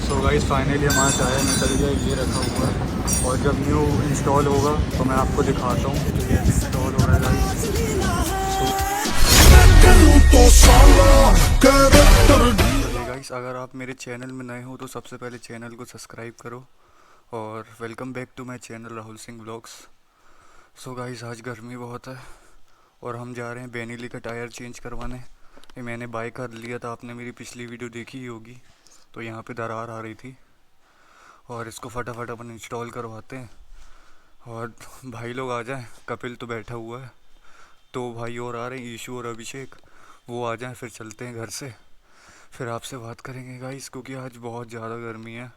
So guys finally हमारा tyre निकल गया, ये रखा हुआ है और जब न्यू इंस्टॉल होगा तो मैं आपको दिखाता हूँ कि ये इंस्टॉल हो रहा है गाइस। अगर आप मेरे चैनल में नए हो तो सबसे पहले चैनल को सब्सक्राइब करो और welcome back to my channel Rahul Singh vlogs. So guys आज गर्मी बहुत है और हम जा रहे हैं बेनिली का टायर चेंज करवाने। ये मैंने बाय कर लिया था, आपने मेरी पिछली वीडियो देखी ही होगी। तो यहाँ पे दरार आ रही थी और इसको फटाफट अपन इंस्टॉल करवाते हैं और भाई लोग आ जाएं। कपिल तो बैठा हुआ है, तो भाई और आ रहे हैं, ईशू और अभिषेक, वो आ जाएं, फिर चलते हैं घर से, फिर आपसे बात करेंगे गाइस, क्योंकि आज बहुत ज़्यादा गर्मी है।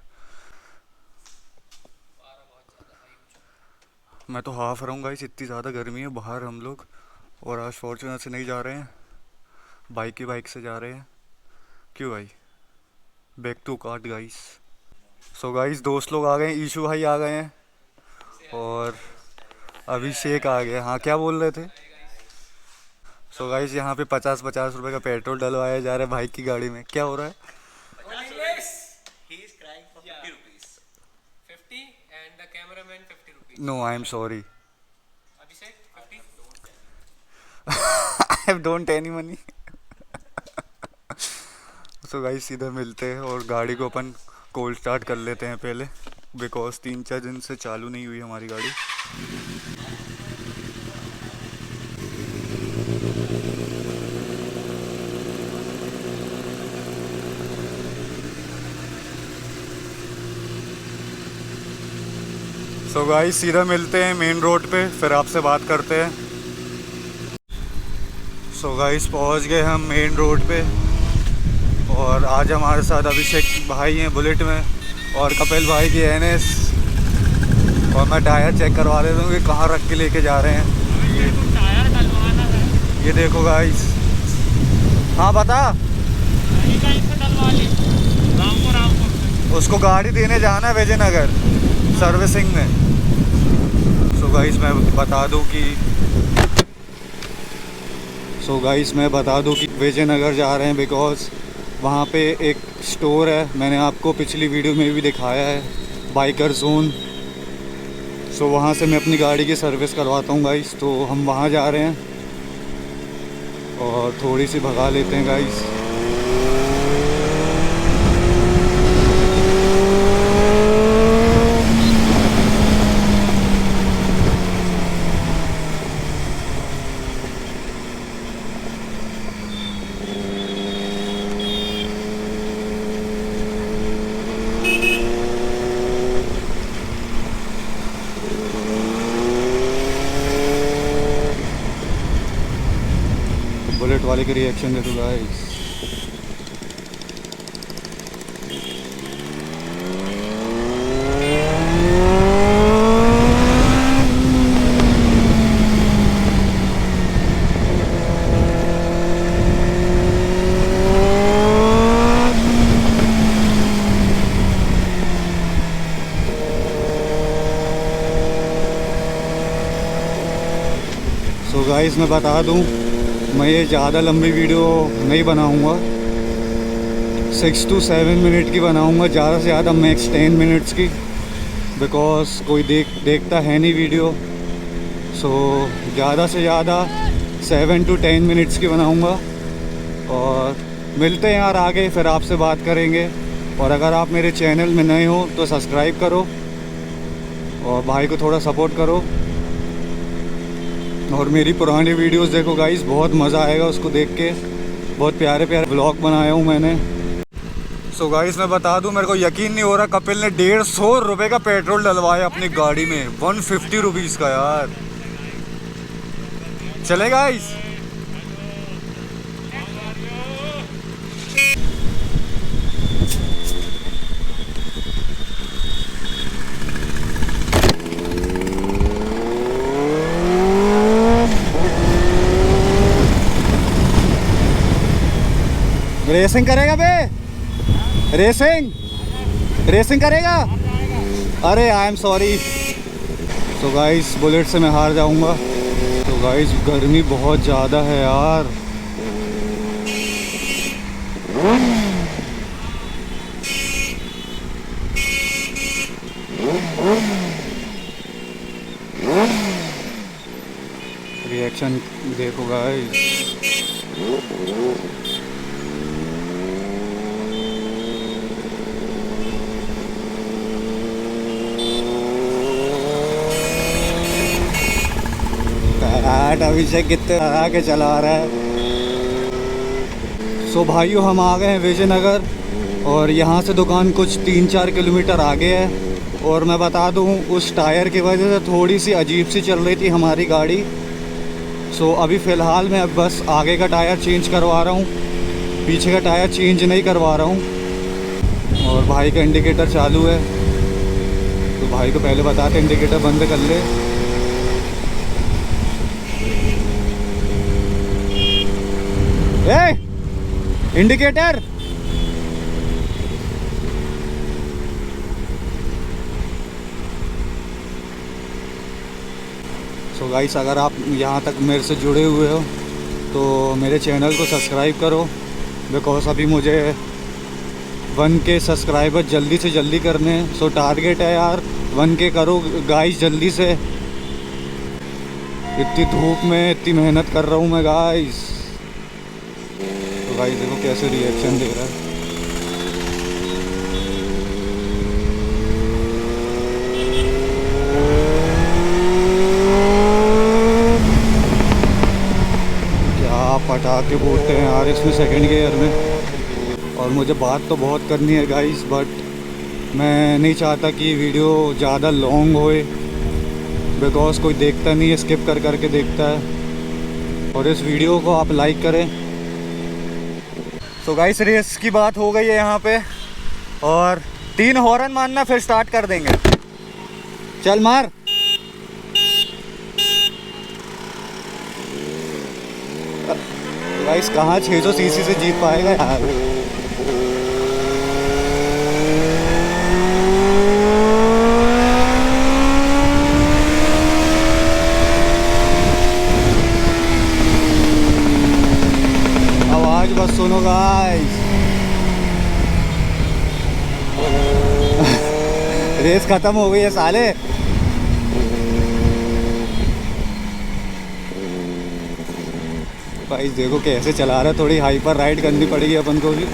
मैं तो हाफ रहा हूँ गाइस, इतनी ज़्यादा गर्मी है बाहर हम लोग। और आज फॉर्च्यूनर से नहीं जा रहे हैं, बाइक से जा रहे हैं। क्यों भाई, back to cart guys. So guys दोस्त लोग आ गए हैं, ईशू भाई आ गए हैं और अभिषेक आ गया। हाँ क्या बोल रहे थे? सो गाइस यहाँ पे 50-50 रुपए का पेट्रोल डलवाया जा रहा है भाई की गाड़ी में। क्या हो रहा है? No I am sorry, I don't any money. So guys सीधा मिलते हैं और गाड़ी को अपन कोल्ड स्टार्ट कर लेते हैं पहले, बिकॉज 3-4 दिन से चालू नहीं हुई हमारी गाड़ी। सो गाइस सीधा मिलते हैं मेन रोड पे, फिर आपसे बात करते हैं। सो गाइस पहुंच गए हम मेन रोड पे और आज हमारे साथ अभिषेक भाई हैं बुलेट में और कपिल भाई की NS। और मैं टायर चेक करवा देता हूँ कि कहाँ रख के लेके जा रहे हैं। टायर डलवाना है, ये देखो गाइस। हाँ बता। डलवा ली रामपुर उसको गाड़ी देने जाना है विजयनगर सर्विसिंग में। सो गाइस मैं बता दूं कि विजयनगर जा रहे हैं, बिकॉज वहाँ पे एक स्टोर है, मैंने आपको पिछली वीडियो में भी दिखाया है, बाइकर जोन। सो वहाँ से मैं अपनी गाड़ी की सर्विस करवाता हूँ गाइस। तो हम वहाँ जा रहे हैं और थोड़ी सी भगा लेते हैं गाइस। बुलेट वाले के रिएक्शन देखो गाइस। सो गाइस मैं बता दूं, मैं ये ज़्यादा लंबी वीडियो नहीं बनाऊंगा, 6 to 7 मिनट की बनाऊंगा, ज़्यादा से ज़्यादा मैक्स 10 मिनट्स की, बिकॉज कोई देखता है नहीं वीडियो। सो ज़्यादा से ज़्यादा 7 to 10 मिनट्स की बनाऊंगा और मिलते हैं यार आगे, फिर आपसे बात करेंगे। और अगर आप मेरे चैनल में नए हो तो सब्सक्राइब करो और भाई को थोड़ा सपोर्ट करो और मेरी पुरानी वीडियोस देखो गाइस, बहुत मज़ा आएगा उसको देख के। बहुत प्यारे प्यारे व्लॉग बनाया हूँ मैंने। सो गाइस मैं बता दूँ, मेरे को यकीन नहीं हो रहा, कपिल ने 150 रुपये का पेट्रोल डलवाया अपनी गाड़ी में, 150 रुपीज़ का यार। चले गाइस। रेसिंग करेगा बे? रेसिंग करेगा? अरे आई एम सॉरी। तो गाइस बुलेट से मैं हार जाऊंगा। तो गाइस गर्मी बहुत ज़्यादा है यार। गाइस अभिषेक कितने हरा के चला रहा है। सो भाइयों हम आ गए हैं विजयनगर और यहाँ से दुकान कुछ 3-4 किलोमीटर आगे है। और मैं बता दूँ उस टायर की वजह से थोड़ी सी अजीब सी चल रही थी हमारी गाड़ी। सो अभी फ़िलहाल मैं बस आगे का टायर चेंज करवा रहा हूँ, पीछे का टायर चेंज नहीं करवा रहा हूँ। और भाई का इंडिकेटर चालू है तो भाई को पहले बताते इंडिकेटर बंद कर ले। इंडिकेटर सो गाइस अगर आप यहाँ तक मेरे से जुड़े हुए हो तो मेरे चैनल को सब्सक्राइब करो, बिकॉज अभी मुझे 1K सब्सक्राइबर जल्दी से जल्दी करने हैं। सो टारगेट है यार 1K करो गाइस जल्दी से। इतनी धूप में इतनी मेहनत कर रहा हूँ मैं गाइस। तो गाइस देखो कैसे रिएक्शन दे रहा है। पटाखे बोलते हैं यार इसमें सेकंड गियर में। और मुझे बात तो बहुत करनी है गाइस, बट मैं नहीं चाहता कि वीडियो ज़्यादा लॉन्ग होए, बिकॉज कोई देखता नहीं है, स्किप कर करके देखता है। और इस वीडियो को आप लाइक करें। तो गाइस रेस की बात हो गई है यहाँ पे और 3 हॉर्न मारना फिर स्टार्ट कर देंगे। चल मार। गाइस कहाँ 600 सीसी से जीत पाएगा यार। आवाज बस सुनो गाइस। रेस खत्म हो गई है साले। भाई देखो कैसे चला रहा है, थोड़ी हाइपर राइड करनी पड़ेगी अपन को भी।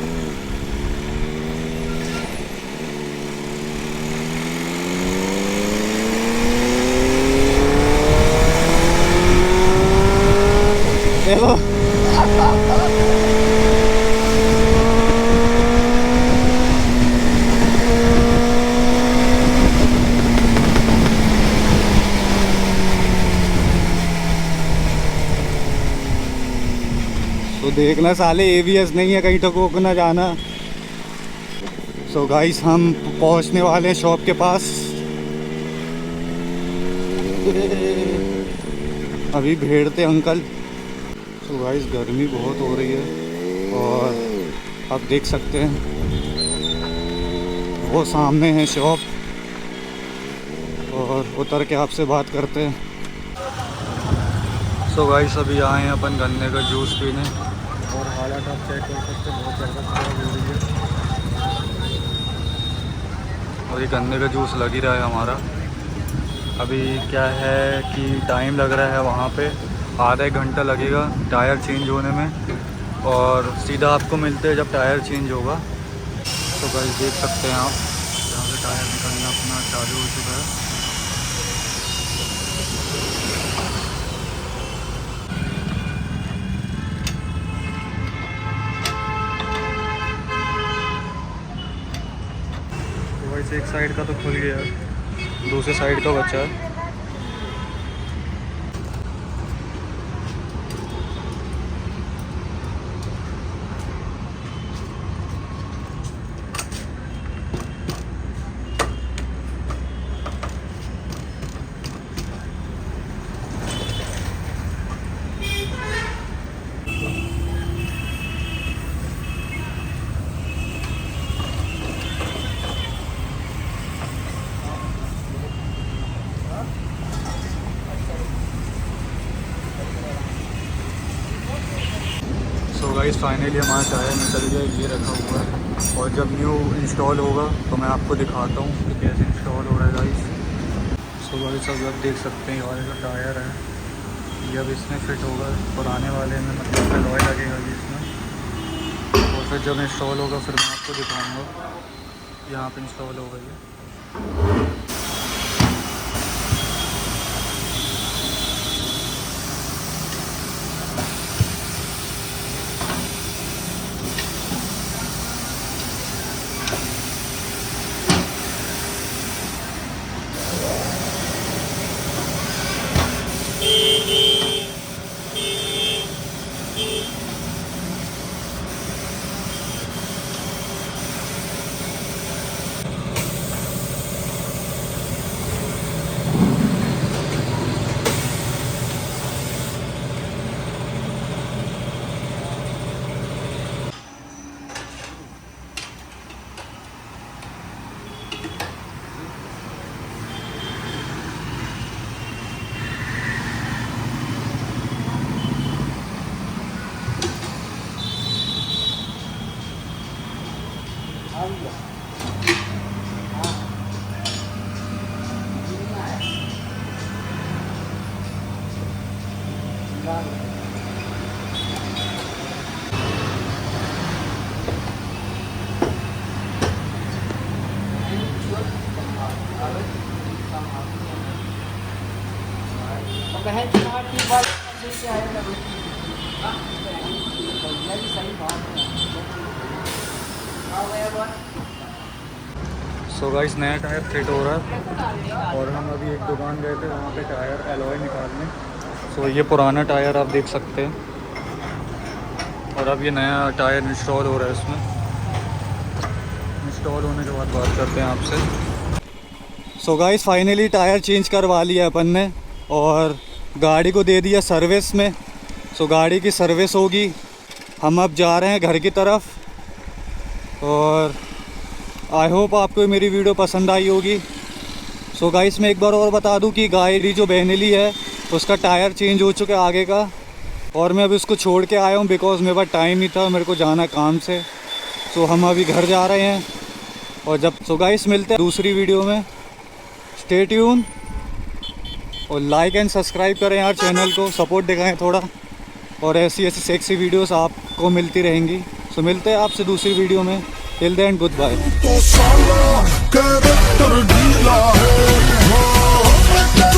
देखो तो देखना साले ABS नहीं है, कहीं ठोक ना जाना। सो गाइस हम पहुंचने वाले हैं शॉप के पास। अभी भेड़ते अंकल। सो गाइस गर्मी बहुत हो रही है और आप देख सकते हैं वो सामने है शॉप, और उतर के आपसे बात करते हैं। सो गाइस अभी आए हैं अपन गन्ने का जूस पीने और हालत आप चेक कर सकते हैं, बहुत ज़्यादा खराब हो रही है। और ये गन्ने का जूस लग ही रहा है हमारा। अभी क्या है कि टाइम लग रहा है वहाँ पे, आधा 1 घंटा लगेगा टायर चेंज होने में, और सीधा आपको मिलते हैं जब टायर चेंज होगा। तो गाइस देख सकते हैं आप यहाँ से टायर निकलना अपना चालू हो चुका है। एक साइड का तो खुल गया है, दूसरे साइड का बचा है। गाइस फाइनली हमारा टायर निकल गया, ये रखा हुआ है। और जब न्यू इंस्टॉल होगा तो मैं आपको दिखाता हूँ कि कैसे इंस्टॉल हो रहा है गाइस। सो गाइस सब आप देख सकते हैं हमारे जो टायर है ये अब इसमें फिट होगा, पुराने वाले में मतलब एलॉय लगेगा ये इसमें, और फिर जब इंस्टॉल होगा फिर मैं आपको दिखाऊंगा। यहाँ पे इंस्टॉल होगा ये। सो गाइस नया टायर फिट हो रहा है और हम अभी एक दुकान गए थे वहाँ पे टायर एलॉय निकालने। सो ये पुराना टायर आप देख सकते हैं और अब ये नया टायर इंस्टॉल हो रहा है इसमें। इंस्टॉल होने के बाद बात करते हैं आपसे। So guys finally tyre change करवा लिया अपन ने और गाड़ी को दे दिया सर्विस में। सो गाड़ी की सर्विस होगी, हम अब जा रहे हैं घर की तरफ और आई होप आपको मेरी वीडियो पसंद आई होगी। सो गाइस मैं एक बार और बता दूं कि गाड़ी जो बहनेली है उसका टायर चेंज हो चुका है आगे का, और मैं अभी उसको छोड़ के आया हूं बिकॉज़ मेरे पास टाइम नहीं था, मेरे को जाना काम से। सो हम अभी घर जा रहे हैं और जब सो गाइस मिलते हैं दूसरी वीडियो में। स्टे ट्यून और लाइक एंड सब्सक्राइब करें यार, चैनल को सपोर्ट दिखाएं थोड़ा, और ऐसी ऐसी सेक्सी वीडियोस आपको मिलती रहेंगी। सो मिलते हैं आपसे दूसरी वीडियो में। Till then good bye.